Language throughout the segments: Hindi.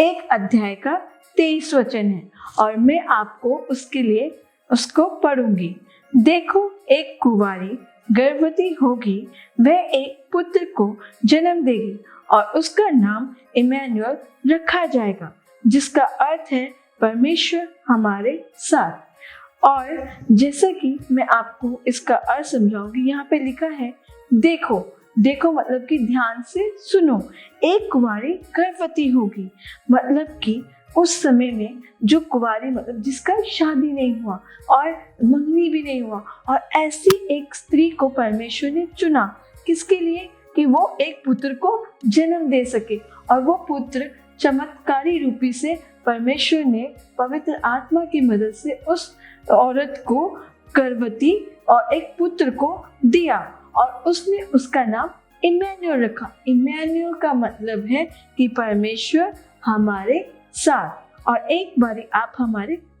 एक अध्याय का 23 वचन है और मैं आपको उसके लिए उसको पढ़ूंगी। देखो, एक कुंवारी गर्भवती होगी, वह एक पुत्र को जन्म देगी और उसका नाम इमैनुअल रखा जाएगा, जिसका अर्थ है परमेश्वर हमारे साथ। और जैसा कि मैं आपको इसका अर्थ समझाऊंगी, यहाँ पे लिखा है देखो। देखो मतलब कि ध्यान से सुनो। एक कुंवारी गर्भवती होगी, मतलब कि उस समय में जो कुंवारी मतलब जिसका शादी नहीं हुआ और मंगनी भी नहीं हुआ, और ऐसी एक स्त्री को परमेश्वर ने चुना, किसके लिए? कि वो एक पुत्र को जन्म दे सके। और वो पुत्र चमत्कारी रूपी से परमेश्वर ने पवित्र आत्मा की मदद से उस औरत को गर्भवती और एक पुत्र को दिया, और उसने उसका नाम इमैनुअल रखा। इमैनुअल का मतलब है कि परमेश्वर हमारे साथ। और एक बारी आप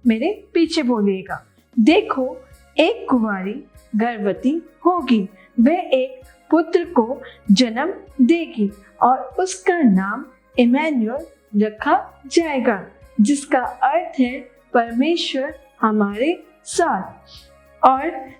मेरे पीछे बोलिएगा। देखो, एक कुंवारी गर्भवती होगी, वह एक पुत्र को जन्म देगी और उसका नाम इमैनुअल रखा जाएगा, जिसका अर्थ है परमेश्वर हमारे साथ। और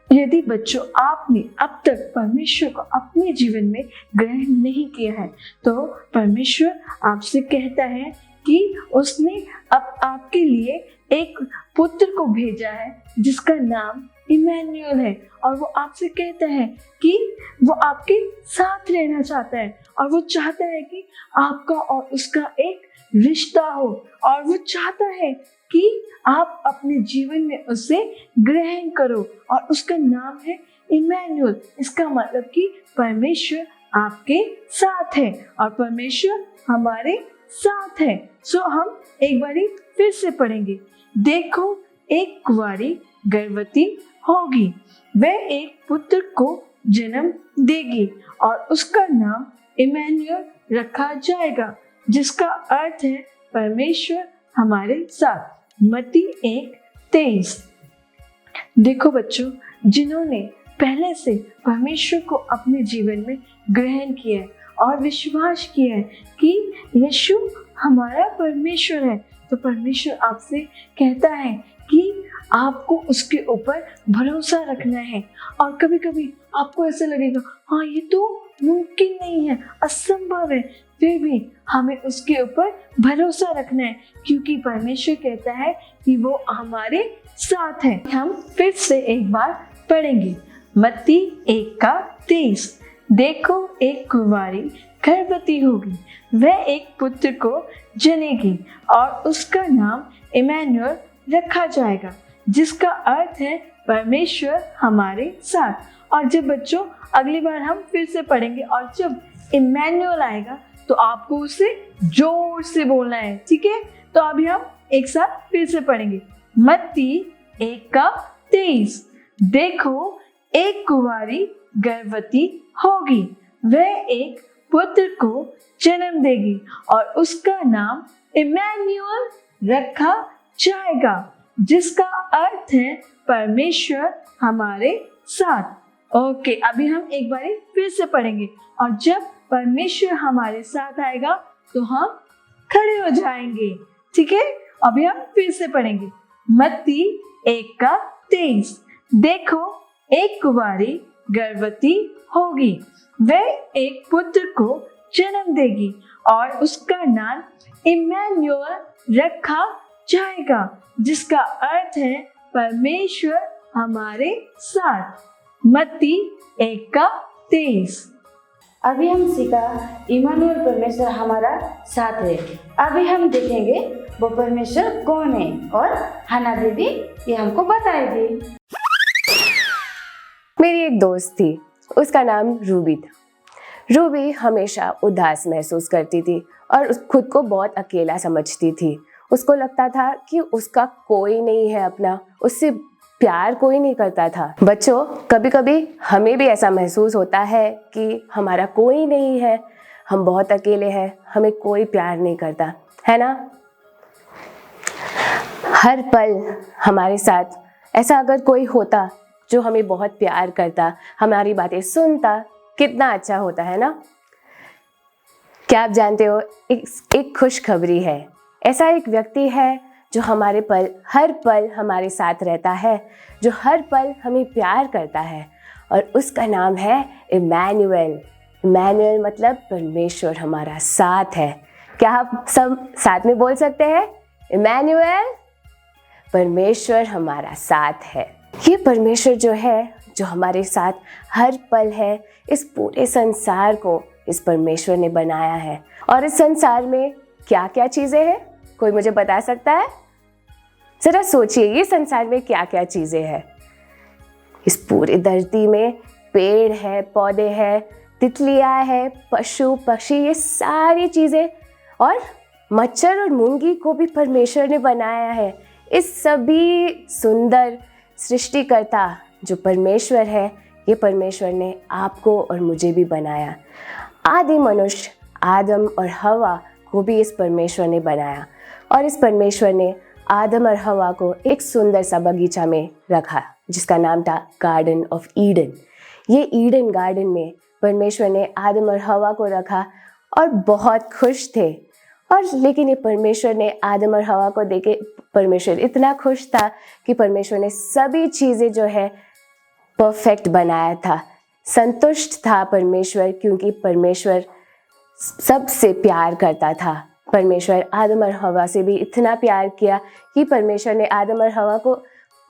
यदि बच्चों आपने अब तक परमेश्वर को अपने जीवन में ग्रहण नहीं किया है, तो परमेश्वर आपसे कहता है कि उसने अब आपके लिए एक पुत्र को भेजा है, जिसका नाम इमैनुअल है। और वो आपसे कहता है कि वो आपके साथ रहना चाहता है, और वो चाहता है कि आपका और उसका एक रिश्ता हो, और वो चाहता है कि आप अपने जीवन में उसे ग्रहण करो, और उसका नाम है इमैनुअल। इसका मतलब कि परमेश्वर आपके साथ है और परमेश्वर हमारे साथ है। सो हम एक बारी फिर से पढ़ेंगे। देखो, एक कुंवारी गर्भवती होगी, वह एक पुत्र को जन्म देगी और उसका नाम इमैनुअल रखा जाएगा, जिसका अर्थ है परमेश्वर हमारे साथ। मत्ती 1:23। देखो बच्चों, जिन्होंने पहले से परमेश्वर को अपने जीवन में ग्रहण किया है और विश्वास किया है कि यीशु हमारा परमेश्वर है, तो परमेश्वर आपसे कहता है कि आपको उसके ऊपर भरोसा रखना है। और कभी कभी आपको ऐसा लगेगा, हाँ ये तो मुमकिन नहीं है, असंभव है, फिर भी हमें उसके ऊपर भरोसा रखना है, क्योंकि परमेश्वर कहता है कि वो हमारे साथ है। हम फिर से एक बार पढ़ेंगे। मत्ती 1:23। देखो, एक कुंवारी गर्भवती होगी, वह एक पुत्र को जनेगी और उसका नाम इमैनुअल रखा जाएगा, जिसका अर्थ है परमेश्वर हमारे साथ। और जब बच्चों अगली बार हम फिर से पढ़ेंगे, और जब इमैनुअल आएगा तो आपको उसे जोर से बोलना है, ठीक है? तो अभी हम एक साथ फिर से पढ़ेंगे। मत्ती 1:23। देखो, एक कुंवारी गर्भवती होगी, वह एक पुत्र को जन्म देगी और उसका नाम इमैनुअल रखा जाएगा, जिसका अर्थ है परमेश्वर हमारे साथ। ओके, अभी हम एक बार फिर से पढ़ेंगे, और जब परमेश्वर हमारे साथ आएगा तो हम खड़े हो जाएंगे, ठीक है? अभी हम फिर से पढ़ेंगे। मत्ती 1:23। देखो, एक कुंवारी गर्भवती होगी, वह एक पुत्र को जन्म देगी और उसका नाम इमैनुअल रखा जाएगा, जिसका अर्थ है परमेश्वर हमारे साथ। मत्ती 1:23। अभी हम सीखा इमैनुअल परमेश्वर हमारा साथ है। अभी हम देखेंगे वो परमेश्वर कौन है, और हना दीदी ये हमको बताएगी। मेरी एक दोस्त थी, उसका नाम रूबी था। रूबी हमेशा उदास महसूस करती थी और खुद को बहुत अकेला समझती थी। उसको लगता था कि उसका कोई नहीं है अपना, उससे प्यार कोई नहीं करता था। बच्चों, कभी कभी हमें भी ऐसा महसूस होता है कि हमारा कोई नहीं है, हम बहुत अकेले हैं, हमें कोई प्यार नहीं करता, है ना? हर पल हमारे साथ ऐसा अगर कोई होता जो हमें बहुत प्यार करता, हमारी बातें सुनता, कितना अच्छा होता है ना? क्या आप जानते हो, एक खुशखबरी है। ऐसा एक व्यक्ति है जो हर पल हमारे साथ रहता है, जो हर पल हमें प्यार करता है, और उसका नाम है इमैनुअल। इमैनुअल मतलब परमेश्वर हमारा साथ है। क्या आप सब साथ में बोल सकते हैं? इमैनुअल, परमेश्वर हमारा साथ है। ये परमेश्वर जो है, जो हमारे साथ हर पल है, इस पूरे संसार को इस परमेश्वर ने बनाया है। और इस संसार में क्या क्या चीज़ें हैं? कोई मुझे बता सकता है? जरा सोचिए, ये संसार में क्या क्या चीज़ें हैं? इस पूरी धरती में पेड़ है, पौधे हैं, तितलियाँ है, पशु पक्षी, ये सारी चीज़ें, और मच्छर और मूंगी को भी परमेश्वर ने बनाया है। इस सभी सुंदर सृष्टिकर्ता जो परमेश्वर है, ये परमेश्वर ने आपको और मुझे भी बनाया। आदि मनुष्य आदम और हवा को भी इस परमेश्वर ने बनाया, और इस परमेश्वर ने आदम और हवा को एक सुंदर सा बगीचा में रखा जिसका नाम था गार्डन ऑफ ईडन। ये ईडन गार्डन में परमेश्वर ने आदम और हवा को रखा और बहुत खुश थे। और लेकिन ये परमेश्वर ने आदम और हवा को देखे, परमेश्वर इतना खुश था कि परमेश्वर ने सभी चीज़ें जो है परफेक्ट बनाया था। संतुष्ट था परमेश्वर, क्योंकि परमेश्वर सबसे प्यार करता था। परमेश्वर आदम और हवा से भी इतना प्यार किया कि परमेश्वर ने आदम और हवा को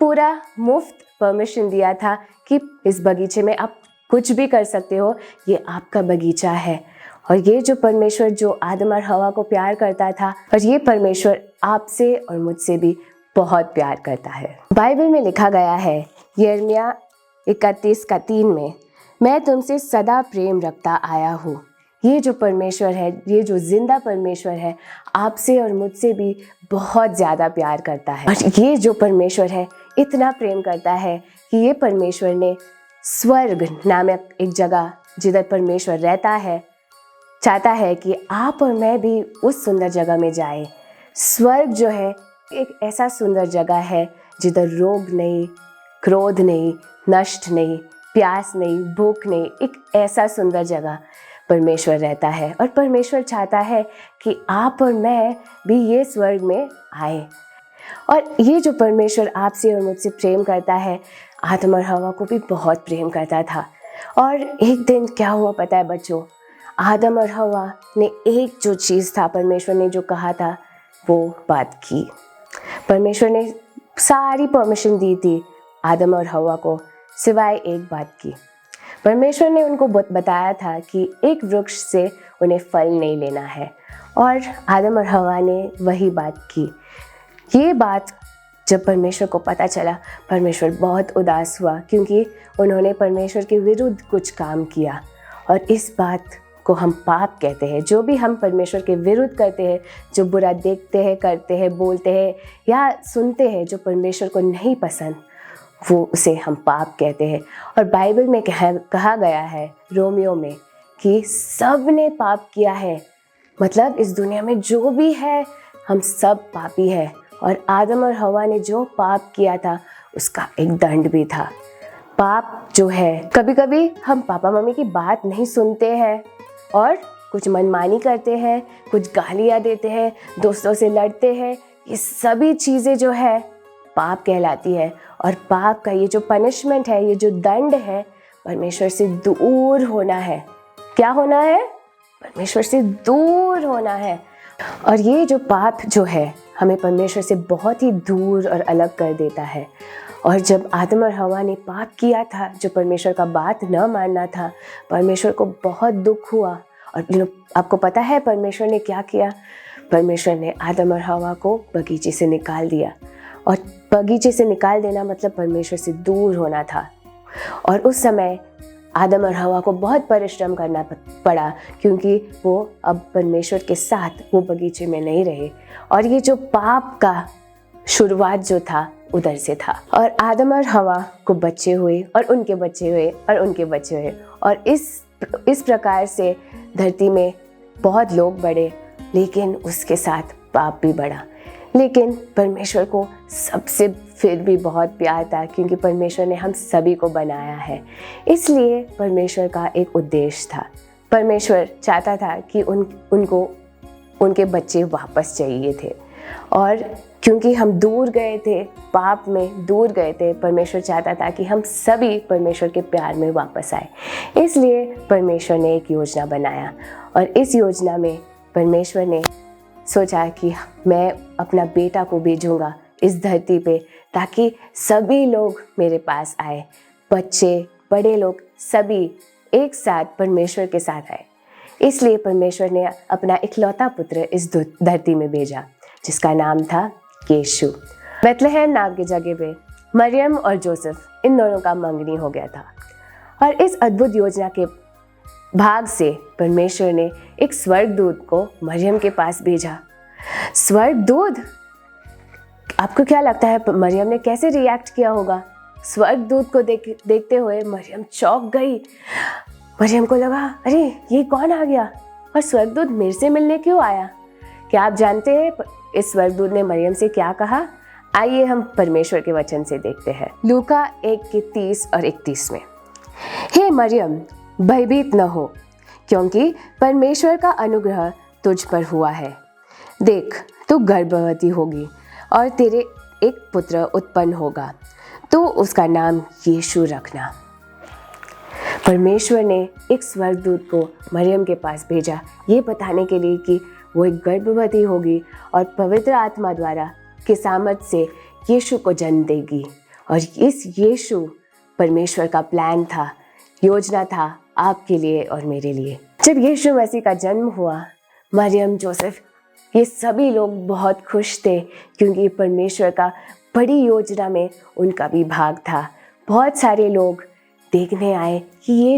पूरा मुफ्त परमिशन दिया था कि इस बगीचे में आप कुछ भी कर सकते हो, ये आपका बगीचा है। और ये जो परमेश्वर जो आदम और हवा को प्यार करता था, और ये परमेश्वर आपसे और मुझसे भी बहुत प्यार करता है। बाइबल में लिखा गया है, यिर्मयाह 31:3 में, मैं तुमसे सदा प्रेम रखता आया हूँ। ये जो परमेश्वर है, ये जो जिंदा परमेश्वर है, आपसे और मुझसे भी बहुत ज़्यादा प्यार करता है। और ये जो परमेश्वर है इतना प्रेम करता है कि ये परमेश्वर ने स्वर्ग नामक एक जगह जिधर परमेश्वर रहता है, चाहता है कि आप और मैं भी उस सुंदर जगह में जाए। स्वर्ग जो है एक ऐसा सुंदर जगह है जिधर रोग नहीं, क्रोध नहीं, नष्ट नहीं, प्यास नहीं, भूख नहीं, एक ऐसा सुंदर जगह परमेश्वर रहता है। और परमेश्वर चाहता है कि आप और मैं भी ये स्वर्ग में आए। और ये जो परमेश्वर आपसे और मुझसे प्रेम करता है, आदम और हवा को भी बहुत प्रेम करता था। और एक दिन क्या हुआ पता है बच्चों? आदम और हवा ने एक जो चीज़ था, परमेश्वर ने जो कहा था वो बात की। परमेश्वर ने सारी परमिशन दी थी आदम और हवा को, सिवाय एक बात की। परमेश्वर ने उनको बताया था कि एक वृक्ष से उन्हें फल नहीं लेना है, और आदम और हवा ने वही बात की। ये बात जब परमेश्वर को पता चला, परमेश्वर बहुत उदास हुआ, क्योंकि उन्होंने परमेश्वर के विरुद्ध कुछ काम किया। और इस बात को हम पाप कहते हैं। जो भी हम परमेश्वर के विरुद्ध करते हैं, जो बुरा देखते हैं, करते हैं, बोलते हैं या सुनते हैं, जो परमेश्वर को नहीं पसंद, वो उसे हम पाप कहते हैं। और बाइबल में कहा गया है रोमियो में कि सब ने पाप किया है, मतलब इस दुनिया में जो भी है हम सब पापी हैं। और आदम और हवा ने जो पाप किया था उसका एक दंड भी था। पाप जो है, कभी कभी हम पापा मम्मी की बात नहीं सुनते हैं और कुछ मनमानी करते हैं, कुछ गालियाँ देते हैं, दोस्तों से लड़ते हैं। ये सभी चीज़ें जो है पाप कहलाती है। और पाप का ये जो पनिशमेंट है, ये जो दंड है, परमेश्वर से दूर होना है। क्या होना है? परमेश्वर से दूर होना है। और ये जो पाप जो है हमें परमेश्वर से बहुत ही दूर और अलग कर देता है। और जब आदम और हवा ने पाप किया था, जो परमेश्वर का बात न मानना था, परमेश्वर को बहुत दुख हुआ। और आपको पता है परमेश्वर ने क्या किया? परमेश्वर ने आदम और हवा को बगीचे से निकाल दिया। और बगीचे से निकाल देना मतलब परमेश्वर से दूर होना था। और उस समय आदम और हवा को बहुत परिश्रम करना पड़ा, क्योंकि वो अब परमेश्वर के साथ वो बगीचे में नहीं रहे। और ये जो पाप का शुरुआत जो था उधर से था। और आदम और हवा को बच्चे हुए, और उनके बच्चे हुए, और उनके बच्चे हुए। और इस प्रकार से धरती में बहुत लोग बढ़े, लेकिन उसके साथ पाप भी बढ़ा। लेकिन परमेश्वर को सबसे फिर भी बहुत प्यार था, क्योंकि परमेश्वर ने हम सभी को बनाया है। इसलिए परमेश्वर का एक उद्देश्य था। परमेश्वर चाहता था कि उनको उनके बच्चे वापस चाहिए थे, और क्योंकि हम दूर गए थे, पाप में दूर गए थे, परमेश्वर चाहता था कि हम सभी परमेश्वर के प्यार में वापस आए। इसलिए परमेश्वर ने एक योजना बनाया, और इस योजना में परमेश्वर ने सोचा कि मैं अपना बेटा को भेजूंगा इस धरती पे, ताकि सभी लोग मेरे पास आए, बच्चे बड़े लोग सभी एक साथ परमेश्वर के साथ आए। इसलिए परमेश्वर ने अपना इकलौता पुत्र इस धरती में भेजा, जिसका नाम था यीशु। बेथलेहम नाम की जगह पे मरियम और जोसेफ इन दोनों का मंगनी हो गया था, और इस अद्भुत योजना के भाग से परमेश्वर ने एक स्वर्गदूत को मरियम के पास भेजा। स्वर्गदूत, आपको क्या लगता है मरियम ने कैसे रिएक्ट किया होगा? स्वर्गदूत को देखते हुए मरियम चौंक गई। मरियम को लगा, अरे ये कौन आ गया, और स्वर्गदूत मेरे से मिलने क्यों आया? क्या आप जानते हैं इस स्वर्गदूत ने मरियम से क्या कहा? आइए हम परमेश्वर के वचन से देखते हैं। लूका 1:30 और 31 में, हे मरियम, भयभीत न हो, क्योंकि परमेश्वर का अनुग्रह तुझ पर हुआ है। देख, तू गर्भवती होगी और तेरे एक पुत्र उत्पन्न होगा, तो उसका नाम यीशु रखना। परमेश्वर ने एक स्वर्गदूत को मरियम के पास भेजा, ये बताने के लिए कि वो एक गर्भवती होगी और पवित्र आत्मा द्वारा के सामर्थ से यीशु को जन्म देगी। और इस यीशु परमेश्वर का प्लान था, योजना था आपके लिए और मेरे लिए। जब यीशु मसीह का जन्म हुआ, मरियम, जोसेफ, ये सभी लोग बहुत खुश थे, क्योंकि परमेश्वर का बड़ी योजना में उनका भी भाग था। बहुत सारे लोग देखने आए कि ये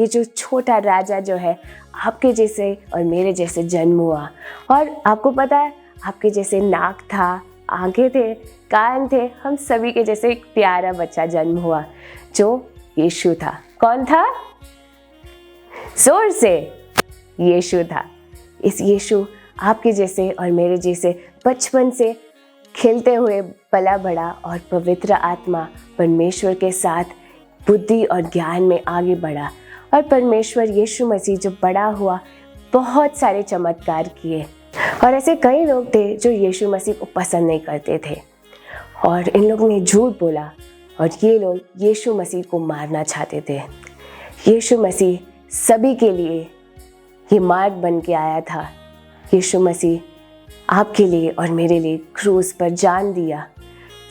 जो छोटा राजा जो है, आपके जैसे और मेरे जैसे जन्म हुआ, और आपको पता है आपके जैसे नाक था, आंखें थे, कान थे, हम सभी के जैसे एक प्यारा बच्चा जन्म हुआ जो यीशु था। कौन था? जोर से, यीशु था। इस यीशु आपके जैसे और मेरे जैसे बचपन से खेलते हुए पला बड़ा, और पवित्र आत्मा परमेश्वर के साथ बुद्धि और ज्ञान में आगे बढ़ा, और परमेश्वर यीशु मसीह जो बड़ा हुआ, बहुत सारे चमत्कार किए। और ऐसे कई लोग थे जो यीशु मसीह को पसंद नहीं करते थे, और इन लोगों ने झूठ बोला, और ये लोग यीशु मसीह को मारना चाहते थे। यीशु मसीह सभी के लिए ये मार्ग बन के आया था। यीशु मसीह आपके लिए और मेरे लिए क्रूस पर जान दिया,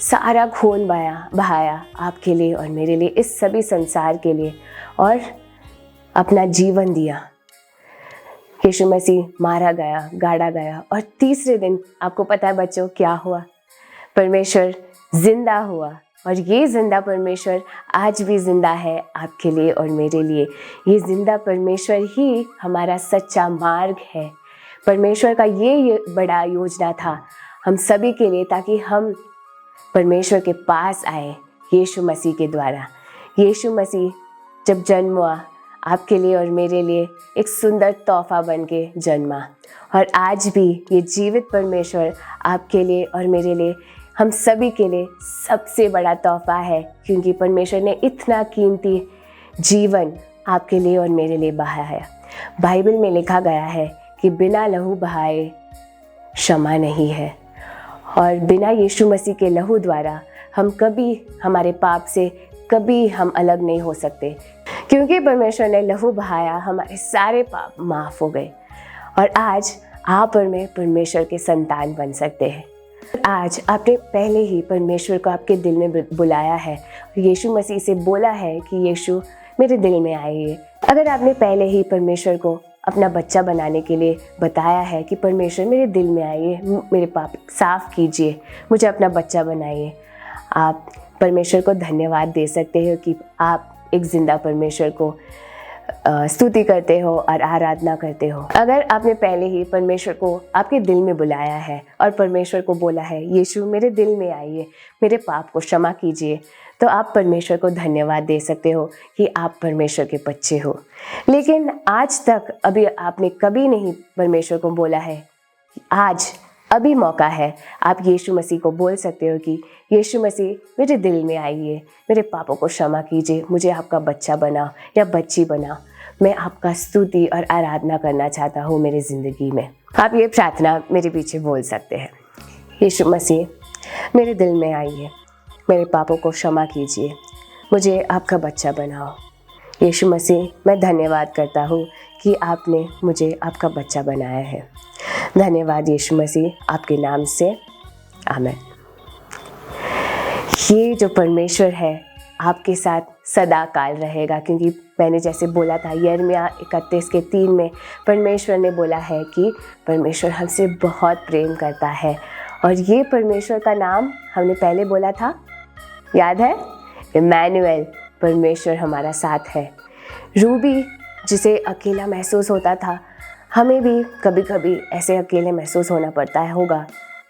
सारा खून बहाया आपके लिए और मेरे लिए, इस सभी संसार के लिए, और अपना जीवन दिया। यीशु मसीह मारा गया, गाड़ा गया, और तीसरे दिन आपको पता है बच्चों क्या हुआ? परमेश्वर जिंदा हुआ, और ये जिंदा परमेश्वर आज भी जिंदा है आपके लिए और मेरे लिए। ये जिंदा परमेश्वर ही हमारा सच्चा मार्ग है। परमेश्वर का ये बड़ा योजना था हम सभी के लिए, ताकि हम परमेश्वर के पास आए यीशु मसीह के द्वारा। यीशु मसीह जब जन्म हुआ, आपके लिए और मेरे लिए एक सुंदर तोहफा बन के जन्मा, और आज भी ये जीवित परमेश्वर आपके लिए और मेरे लिए, हम सभी के लिए सबसे बड़ा तोहफा है, क्योंकि परमेश्वर ने इतना कीमती जीवन आपके लिए और मेरे लिए बहाया। बाइबल में लिखा गया है कि बिना लहू बहाए क्षमा नहीं है, और बिना यीशु मसीह के लहू द्वारा हम कभी हमारे पाप से कभी हम अलग नहीं हो सकते, क्योंकि परमेश्वर ने लहू बहाया, हमारे सारे पाप माफ़ हो गए, और आज आप और मैं परमेश्वर के संतान बन सकते हैं। आज आपने पहले ही परमेश्वर को आपके दिल में बुलाया है, यीशु मसीह से बोला है कि यीशु मेरे दिल में आइए। अगर आपने पहले ही परमेश्वर को अपना बच्चा बनाने के लिए बताया है कि परमेश्वर मेरे दिल में आइए, मेरे पाप साफ कीजिए, मुझे अपना बच्चा बनाइए, आप परमेश्वर को धन्यवाद दे सकते हो कि आप एक जिंदा परमेश्वर को स्तुति करते हो और आराधना करते हो। अगर आपने पहले ही परमेश्वर को आपके दिल में बुलाया है और परमेश्वर को बोला है यीशु मेरे दिल में आइए, मेरे पाप को क्षमा कीजिए, तो आप परमेश्वर को धन्यवाद दे सकते हो कि आप परमेश्वर के बच्चे हो। लेकिन आज तक अभी आपने कभी नहीं परमेश्वर को बोला है, आज अभी मौका है, आप यीशु मसीह को बोल सकते हो कि यीशु मसीह मेरे दिल में आइए, मेरे पापों को क्षमा कीजिए, मुझे आपका बच्चा बनाओ या बच्ची बनाओ। मैं आपका स्तुति और आराधना करना चाहता हूँ मेरी ज़िंदगी में। आप ये प्रार्थना मेरे पीछे बोल सकते हैं। यीशु मसीह, मेरे दिल में आइए, मेरे पापों को क्षमा कीजिए, मुझे आपका बच्चा बनाओ। यीशु मसीह, मैं धन्यवाद करता हूँ कि आपने मुझे आपका बच्चा बनाया है। धन्यवाद यीशु मसीह, आपके नाम से, आमीन। ये जो परमेश्वर है आपके साथ सदा काल रहेगा, क्योंकि मैंने जैसे बोला था यिर्मयाह 31:3 में परमेश्वर ने बोला है कि परमेश्वर हमसे बहुत प्रेम करता है। और ये परमेश्वर का नाम हमने पहले बोला था, याद है? इम्मानुएल, परमेश्वर हमारा साथ है। रूबी जिसे अकेला महसूस होता था, हमें भी कभी कभी ऐसे अकेले महसूस होना पड़ता है होगा।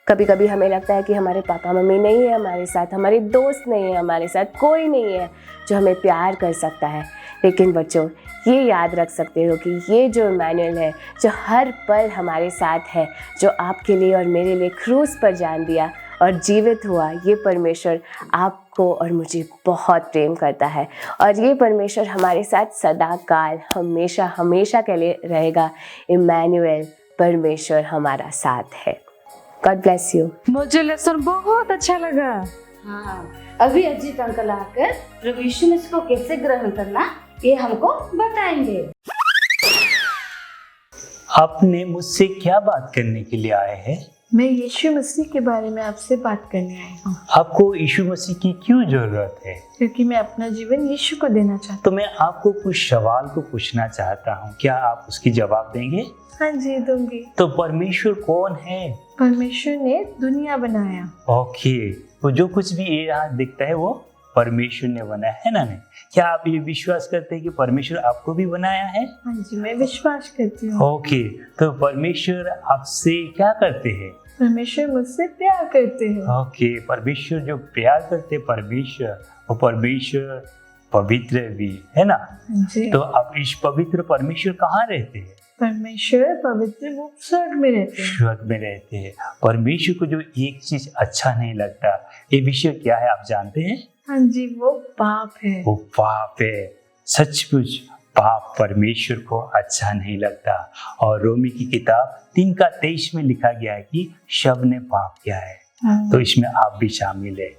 कभी कभी हमें लगता है कि हमारे पापा मम्मी नहीं है हमारे साथ, हमारे दोस्त नहीं है हमारे साथ, कोई नहीं है जो हमें प्यार कर सकता है। लेकिन बच्चों, ये याद रख सकते हो कि ये जो इम्मानुएल है, जो हर पल हमारे साथ है, जो आपके लिए और मेरे लिए क्रूस पर जान दिया और जीवित हुआ, ये परमेश्वर आपको और मुझे बहुत प्रेम करता है। और ये परमेश्वर हमारे साथ सदा काल हमेशा हमेशा के लिए रहेगा। इम्मानुएल, परमेश्वर हमारा साथ है। God bless you. मुझे लेसन बहुत अच्छा लगा। हाँ, अभी अजीत अंकल आकर प्रभु यीशु मसीह को कैसे ग्रहण करना ये हमको बताएंगे। आपने मुझसे क्या बात करने के लिए आए हैं? मैं यीशु मसीह के बारे में आपसे बात करने आई हूँ, आपको यीशु मसीह की क्यों जरूरत है? क्योंकि मैं अपना जीवन यीशु को देना चाहती तो मैं आपको कुछ सवाल को पूछना चाहता हूँ, क्या आप उसकी जवाब देंगे? हूँ। हाँ जी, दूंगी। तो परमेश्वर कौन है? परमेश्वर ने दुनिया बनाया। ओके, तो जो कुछ भी ये यहाँ दिखता है वो परमेश्वर ने बनाया है ना? नहीं, क्या आप ये विश्वास करते हैं कि परमेश्वर आपको भी बनाया है? हाँ जी, मैं विश्वास करती हूँ। ओके, तो परमेश्वर आपसे क्या करते हैं? परमेश्वर मुझसे प्यार करते हैं। ओके, परमेश्वर जो प्यार करते हैं परमेश्वर, वो परमेश्वर पवित्र भी है ना? हाँ जी, तो आप इस पवित्र परमेश्वर कहाँ रहते हैं? परमेश्वर पवित्र वो स्वर्ग में रहते हैं। स्वर्ग में रहते हैं। परमेश्वर को जो एक चीज अच्छा नहीं लगता, ये विषय क्या है आप जानते हैं? हाँ जी, वो पाप है। वो पाप है। सचमुच पाप परमेश्वर को अच्छा नहीं लगता। और रोमी की किताब 3:23 में लिखा गया है कि सब ने पाप किया है। हाँ। तो इसमें आप भी शामिल है।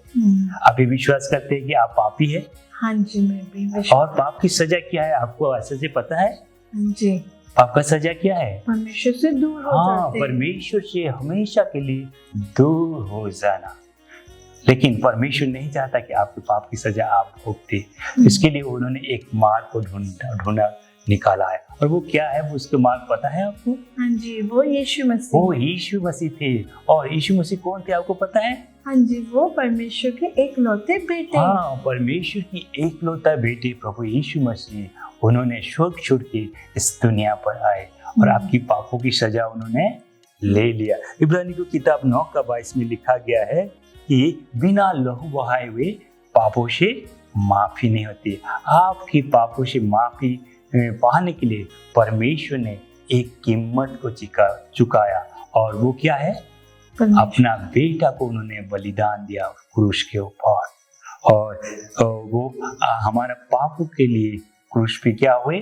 आप ये विश्वास करते हैं कि आप पापी है? हाँ जी, मैं भी विश्वास। और पाप की सजा क्या है आपको अच्छे से पता है? हाँ जी, पाप का सजा क्या है? परमेश्वर से दूर हो हाँ, जाते हैं। परमेश्वर से हमेशा के लिए दूर हो जाना। लेकिन परमेश्वर नहीं चाहता कि आपके पाप की सजा आप भोगते। इसके लिए उन्होंने एक मार्ग को ढूंढा निकाला है। और वो क्या है? वो उसके मार्ग पता है आपको? हाँ जी, वो यीशु मसीह। वो यीशु मसीह थे। और यीशु मसीह कौन थे आपको पता है? हाँ जी, वो परमेश्वर के एकलौते बेटे। हाँ, परमेश्वर की एकलौता बेटे प्रभु यीशु मसीह, उन्होंने स्वर्ग छोड़ के इस दुनिया पर आए और आपकी पापों की सजा उन्होंने ले लिया। इब्रानी की किताब 9:22 में लिखा गया है कि बिना लहू बहाए हुए पापों से माफी नहीं होती। आपकी पापों से माफी पाने के लिए परमेश्वर ने एक कीमत को चुकाया। और वो क्या है? अपना बेटा को उन्होंने बलिदान दिया क्रूस के ऊपर। और वो हमारा पापों के लिए क्रूस पे क्या हुए?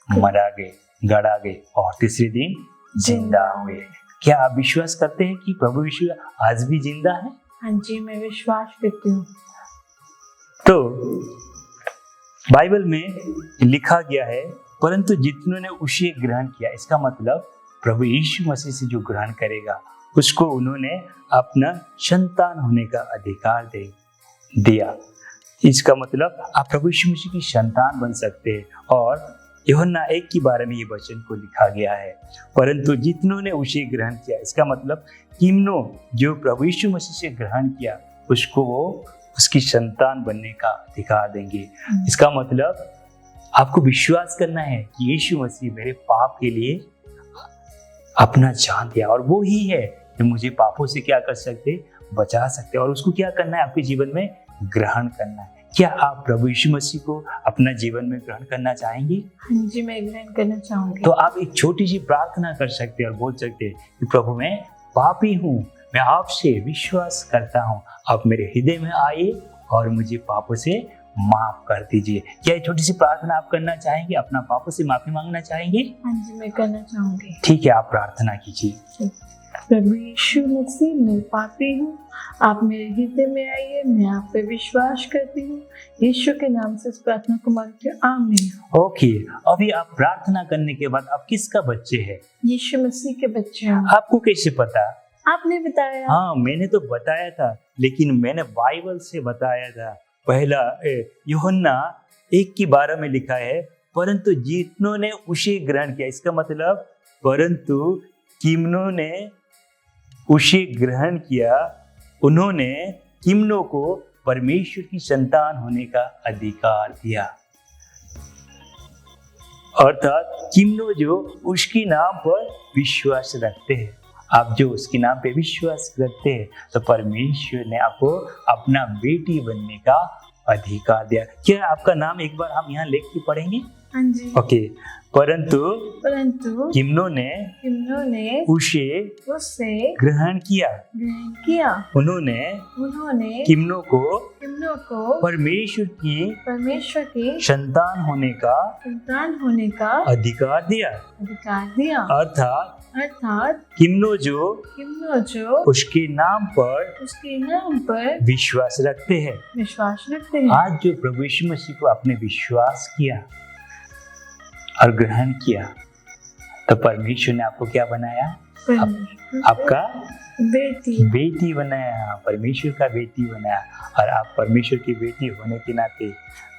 मरा गए, गड़ा गए और तीसरे दिन जिंदा हुए। क्या आप विश्वास करते हैं कि प्रभु यीशु आज भी जिंदा है? हाँ जी, मैं विश्वास करती हूँ। तो बाइबल में लिखा गया है, परंतु जितनों उसे ग्रहण किया, इसका मतलब प्रभु यीशु मसीह से जो ग्रहण करेगा उसको उन्होंने अपना संतान होने का अधिकार दिया। इसका मतलब आप प्रभु यीशु मसीह की संतान बन सकते हैं। और यूहन्ना 1 के बारे में ये वचन को लिखा गया है, परंतु जितनों ने उसे ग्रहण किया, इसका मतलब किमनो जो प्रभु यीशु मसीह से ग्रहण किया उसको वो उसकी संतान बनने का अधिकार देंगे। इसका मतलब आपको विश्वास करना है कि यीशु मसीह मेरे पाप के लिए अपना जान दिया और वो ही है जो मुझे पापों से क्या कर सकते? बचा सकते। और उसको क्या करना है? आपके जीवन में ग्रहण करना है। क्या आप प्रभु यीशु मसीह को अपना जीवन में ग्रहण करना चाहेंगे? हाँ जी, मैं ग्रहण करना चाहूंगी। तो आप एक छोटी सी प्रार्थना कर सकते हैं और बोल सकते हैं कि प्रभु मैं पापी हूँ, मैं आपसे विश्वास करता हूँ, आप मेरे हृदय में आइए और मुझे पापों से माफ कर दीजिए। क्या ये छोटी सी प्रार्थना आप करना चाहेंगे? अपना पापों से माफी मांगना चाहेंगे? हाँ जी, मैं करना चाहूंगी। ठीक है, आप प्रार्थना कीजिए। प्रभु यीशु मसीह, मैं पापी हूँ, आप मेरे हृदय में आइए, मैं आप पे विश्वास करती हूँ। यीशु के नाम से इस प्रार्थना को मांगती हूँ, आमीन। ओके, अभी आप प्रार्थना करने के बाद आप किसका बच्चे हैं? यीशु मसीह के बच्चे हैं। आपको कैसे पता? आपने बताया। हाँ, मैंने तो बताया था, लेकिन मैंने बाइबल से बताया था। पहला यूहन्ना 1:12 में लिखा है, परंतु जितनों ने उसे ग्रहण किया। इसका मतलब परंतु किमनों ने उसे ग्रहण किया, उन्होंने किमनों को परमेश्वर की संतान होने का अधिकार दिया। अर्थात किमनों जो उसके नाम पर विश्वास रखते हैं। आप जो उसके नाम पे विश्वास करते हैं तो परमेश्वर ने आपको अपना बेटी बनने का अधिकार दिया। क्या आपका नाम एक बार हम यहाँ लिख के पढ़ेंगे? हाँ जी। ओके, परंतु किमनों ने उसे ग्रहण किया, उन्होंने किमनों को परमेश्वर की संतान होने का अधिकार दिया। अर्थात किमनों जो उसके नाम पर विश्वास रखते हैं। आज जो प्रभु यीशु मसीह को आपने विश्वास किया और ग्रहण किया तो परमेश्वर ने आपको क्या बनाया? आपका बेटी बनाया, परमेश्वर का बेटी बनाया। और आप परमेश्वर की बेटी होने के नाते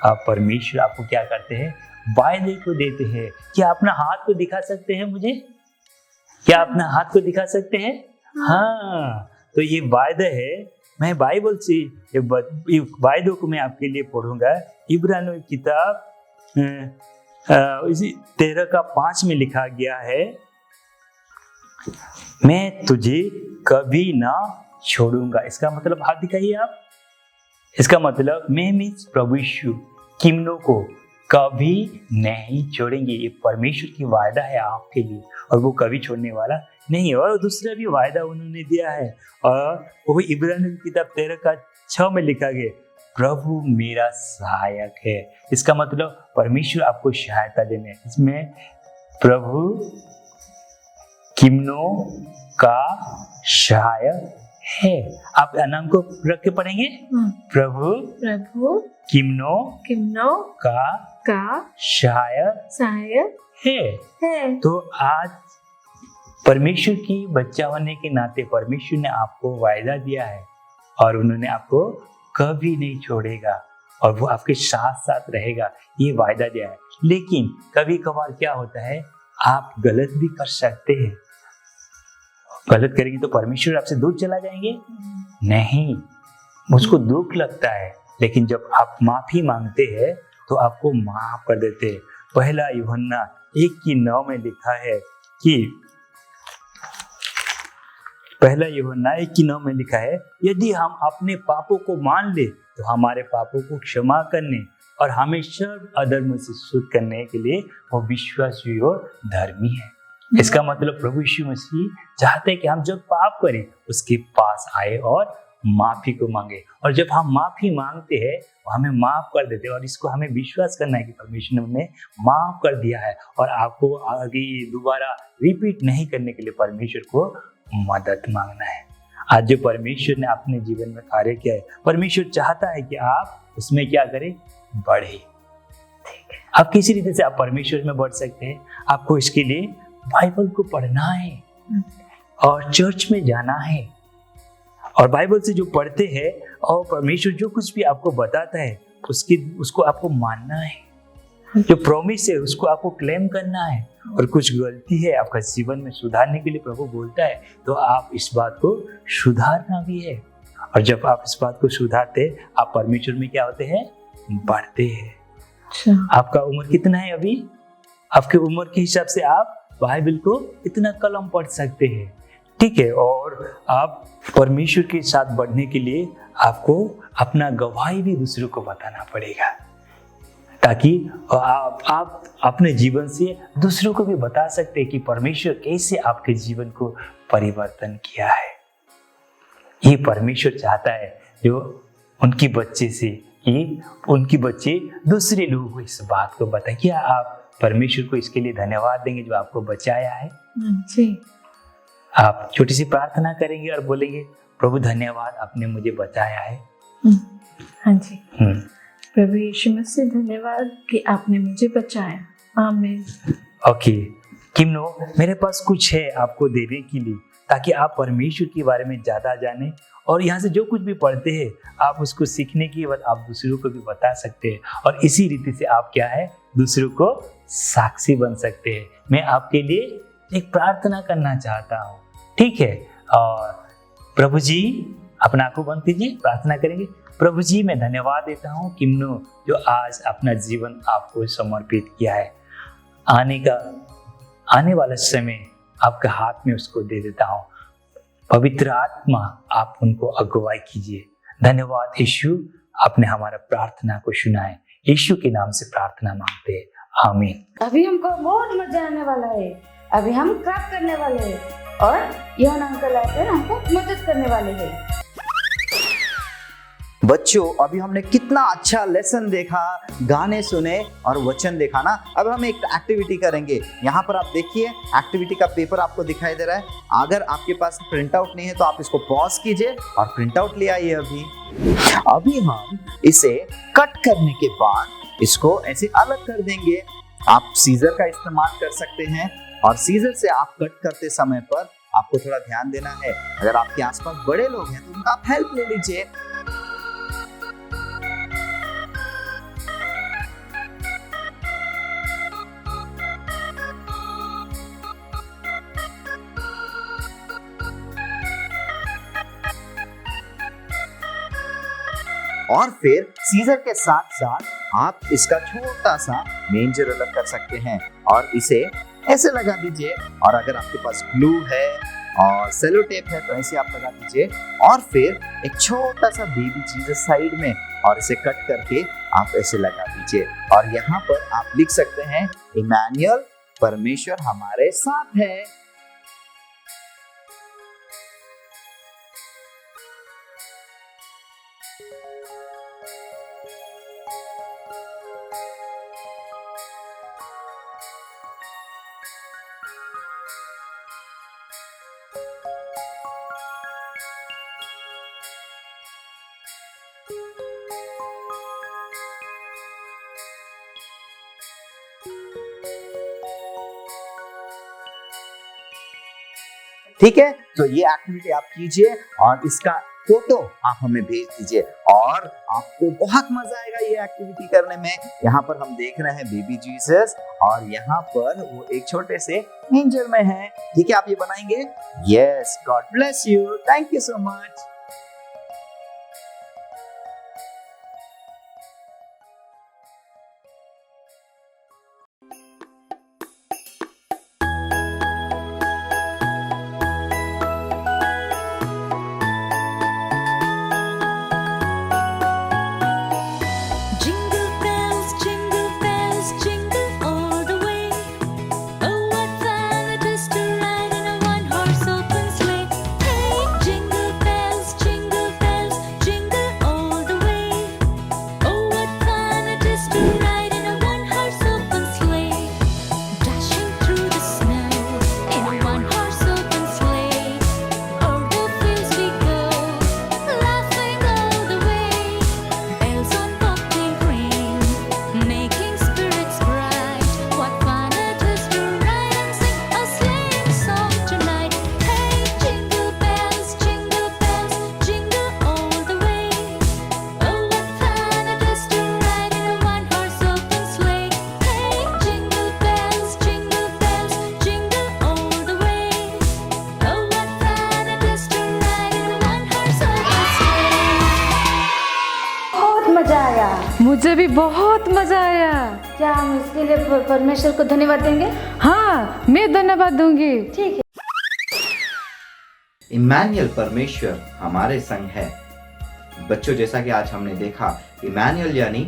आप परमेश्वर आपको क्या करते हैं? वायदे को देते हैं। क्या अपना हाथ को दिखा सकते हैं मुझे? क्या अपना हाथ को दिखा सकते हैं? हाँ, तो ये वायदा है। मैं बाइबल से वायदों को मैं आपके लिए पढ़ूंगा। इब्रानियों की किताब 13:5 में लिखा गया है, मैं तुझे कभी ना छोड़ूंगा। इसका मतलब हाथ दिखाइए आप। इसका मतलब मैं प्रभु यीशु किमनों को कभी नहीं छोड़ेंगे। ये परमेश्वर की वायदा है आपके लिए और वो कभी छोड़ने वाला नहीं। और दूसरा भी वायदा उन्होंने दिया है और वो इब्रानियों की किताब 13:6 में लिखा गया, प्रभु मेरा सहायक है। इसका मतलब परमेश्वर आपको सहायता देने। इसमें प्रभु किमनों का सहायक है। आप नाम को रख के पढ़ेंगे, प्रभु किमनों का सहायक है। तो आज परमेश्वर की बच्चा होने के नाते परमेश्वर ने आपको वायदा दिया है और उन्होंने आपको कभी नहीं छोड़ेगा और वो आपके साथ साथ रहेगा, ये वायदा दिया है। लेकिन कभी कभार क्या होता है, आप गलत भी कर सकते हैं। गलत करेंगे तो परमेश्वर आपसे दूर चला जाएंगे? नहीं, मुझको दुख लगता है, लेकिन जब आप माफी मांगते हैं तो आपको माफ कर देते हैं। पहला यूहन्ना 1:9 में लिखा है कि पहला यूहन्ना 1:9 में लिखा है, यदि हम अपने पापों को मान ले तो हमारे पापों को क्षमा करने और हमें सब अधर्म से शुद्ध करने के लिए वो विश्वासी और धर्मी है। इसका मतलब प्रभु यीशु मसीह चाहते हैं कि हम जब पाप करें उसके पास आए और माफी को मांगे, और जब हम माफी मांगते हैं वो हमें माफ कर देते हैं। और इसको हमें विश्वास करना है कि परमेश्वर ने हमें माफ कर दिया है और आपको आगे दोबारा रिपीट नहीं करने के लिए परमेश्वर को मदद मांगना है। आज जो परमेश्वर ने अपने जीवन में कार्य किया है, परमेश्वर चाहता है कि आप उसमें क्या करें, बढ़े। आप किसी रीति से आप परमेश्वर में बढ़ सकते हैं। आपको इसके लिए बाइबल को पढ़ना है और चर्च में जाना है, और बाइबल से जो पढ़ते हैं और परमेश्वर जो कुछ भी आपको बताता है उसको आपको मानना है। जो प्रॉमिस है उसको आपको क्लेम करना है, और कुछ गलती है आपका जीवन में सुधारने के लिए प्रभु बोलता है तो आप इस बात को सुधारना भी है। और जब आप इस बात को सुधारते हैं आप परमेश्वर में क्या होते हैं, बढ़ते हैं। आपका उम्र कितना है अभी? आपके उम्र के हिसाब से आप बाइबल को इतना कलम पढ़ सकते हैं, ठीक है। और आप परमेश्वर के साथ बढ़ने के लिए आपको अपना गवाही भी दूसरों को बताना पड़ेगा, ताकि आप अपने जीवन से दूसरों को भी बता सकते हैं कि परमेश्वर कैसे आपके जीवन को परिवर्तन किया है। ये परमेश्वर चाहता है जो उनकी बच्चे से कि उनके बच्चे दूसरे लोगों को इस बात को बताएं। क्या आप परमेश्वर को इसके लिए धन्यवाद देंगे जो आपको बचाया है? जी। आप छोटी सी प्रार्थना करेंगे और बोलेंगे, प्रभु धन्यवाद, आपने मुझे बचाया है। हाँ जी। प्रभु यीशु मसीह धन्यवाद कि आपने मुझे बचाया। आमीन। ओके किमनो, मेरे पास कुछ है आपको देने के लिए, ताकि आप परमेश्वर के बारे में ज़्यादा जानें और यहाँ से जो कुछ भी पढ़ते हैं आप उसको सीखने के बाद आप दूसरों को भी बता सकते हैं और इसी रीति से आप क्या है, दूसरों को साक्षी बन सकते हैं। मैं आपके लिए एक प्रार्थना करना चाहता हूँ, ठीक है? और प्रभु जी, अपना आंखों बंद कीजिए, प्रार्थना करेंगे। प्रभु जी, मैं धन्यवाद देता हूँ किमनो जो आज अपना जीवन आपको समर्पित किया है। आने वाला समय आपके हाथ में उसको दे देता हूँ। पवित्र आत्मा, आप उनको अगुवाई कीजिए। धन्यवाद यीशु, आपने हमारा प्रार्थना को सुना है। यीशु के नाम से प्रार्थना मांगते हैं, आमीन। अभी हमको बहुत मजा आने वाला है। अभी हम क्राफ्ट करने वाले हैं और यह अंकल आकर हमको मदद करने वाले हैं। बच्चों, अभी हमने कितना अच्छा लेसन देखा, गाने सुने और वचन देखा ना। अब हम एक एक्टिविटी करेंगे। यहाँ पर आप देखिए, एक्टिविटी का पेपर आपको दिखाई दे रहा है। अगर आपके पास प्रिंट आउट नहीं है तो आप इसको पॉज कीजिए और प्रिंट आउट ले आइए। अभी हम इसे कट करने के बाद इसको ऐसे अलग कर देंगे। आप सीजर का इस्तेमाल कर सकते हैं और सीजर से आप कट करते समय पर आपको थोड़ा ध्यान देना है। अगर आपके आसपास बड़े लोग हैं तो उनका आप हेल्प ले लीजिए। और फिर सीजर के साथ साथ आप इसका छोटा सा मेंजर अलग कर सकते हैं और इसे ऐसे लगा दीजिए। और अगर आपके पास ग्लू है और सेलो टेप है तो ऐसे आप लगा दीजिए। और फिर एक छोटा सा बेबी जीसस साइड में और इसे कट करके आप ऐसे लगा दीजिए। और यहाँ पर आप लिख सकते हैं, इमैनुअल, परमेश्वर हमारे साथ है। ठीक है, तो ये एक्टिविटी आप कीजिए और इसका फोटो आप हमें भेज दीजिए और आपको बहुत मजा आएगा ये एक्टिविटी करने में। यहाँ पर हम देख रहे हैं बेबी जीसस और यहाँ पर वो एक छोटे से एंजल में है। ठीक है, आप ये बनाएंगे? Yes, God bless you, thank you so much. मुझे भी बहुत मजा आया। क्या हम इसके लिए परमेश्वर को धन्यवाद देंगे? हाँ, मैं धन्यवाद दूंगी। ठीक है। इमैनुअल, परमेश्वर हमारे संग है। बच्चों, जैसा कि आज हमने देखा, इमैनुअल यानी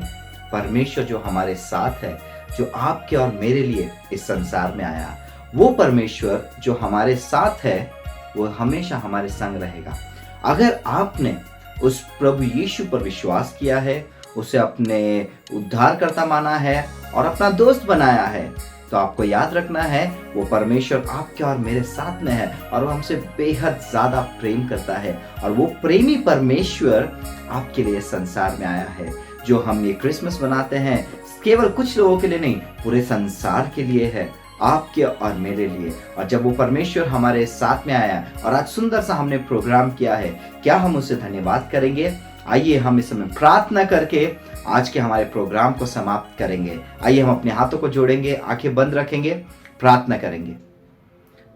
परमेश्वर जो हमारे साथ है, जो आपके और मेरे लिए इस संसार में आया। वो परमेश्वर जो हमारे साथ है वो हमेशा हमारे संग रहेगा। अगर आपने उस प्रभु यीशु पर विश्वास किया है उसे अपने उद्धारकर्ता माना है और अपना दोस्त बनाया है, तो आपको याद रखना है वो परमेश्वर आपके और मेरे साथ में है और वो हमसे बेहद ज़्यादा प्रेम करता है। और वो प्रेमी परमेश्वर आपके लिए संसार में आया है। जो हम ये क्रिसमस मनाते हैं केवल कुछ लोगों के लिए नहीं, पूरे संसार के लिए है, आपके और मेरे लिए। और जब वो परमेश्वर हमारे साथ में आया और आज सुंदर सा हमने प्रोग्राम किया है, क्या हम उसे धन्यवाद करेंगे? आइए हम इस समय प्रार्थना करके आज के हमारे प्रोग्राम को समाप्त करेंगे। आइए हम अपने हाथों को जोड़ेंगे, आंखें बंद रखेंगे, प्रार्थना करेंगे।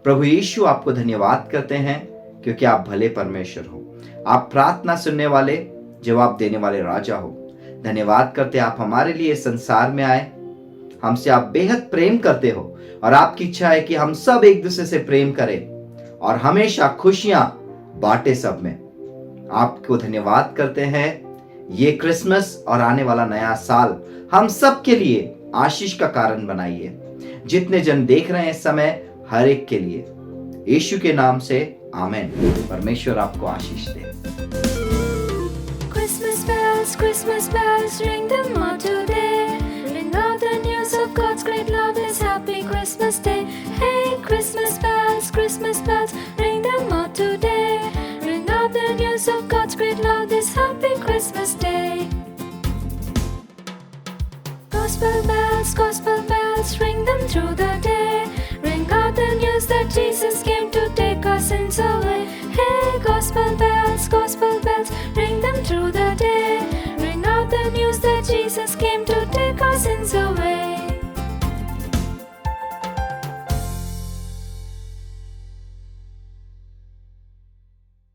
प्रभु यीशु, आपको धन्यवाद करते हैं क्योंकि आप भले परमेश्वर हो। आप प्रार्थना सुनने वाले, जवाब देने वाले राजा हो। धन्यवाद करते आप हमारे लिए संसार में आए, हमसे आप बेहद प्रेम करते हो और आपकी इच्छा है कि हम सब एक दूसरे से प्रेम करें और हमेशा खुशियां बांटे सब में। आपको धन्यवाद करते हैं। ये क्रिसमस और आने वाला नया साल हम सब के लिए आशीष का कारण बनाइए। जितने जन देख रहे हैं इस समय, हर एक के लिए यीशु के नाम से आमीन। परमेश्वर आपको आशीष दे। Christmas bells, ring them all today. Ring out the news of God's great love this happy Christmas day. Hey, Christmas bells, ring them all today. Ring out the news of God's great love this happy Christmas day. Gospel bells, ring them through the day. Ring out the news that Jesus came to take our sins away. Hey, gospel bells, ring them through the day.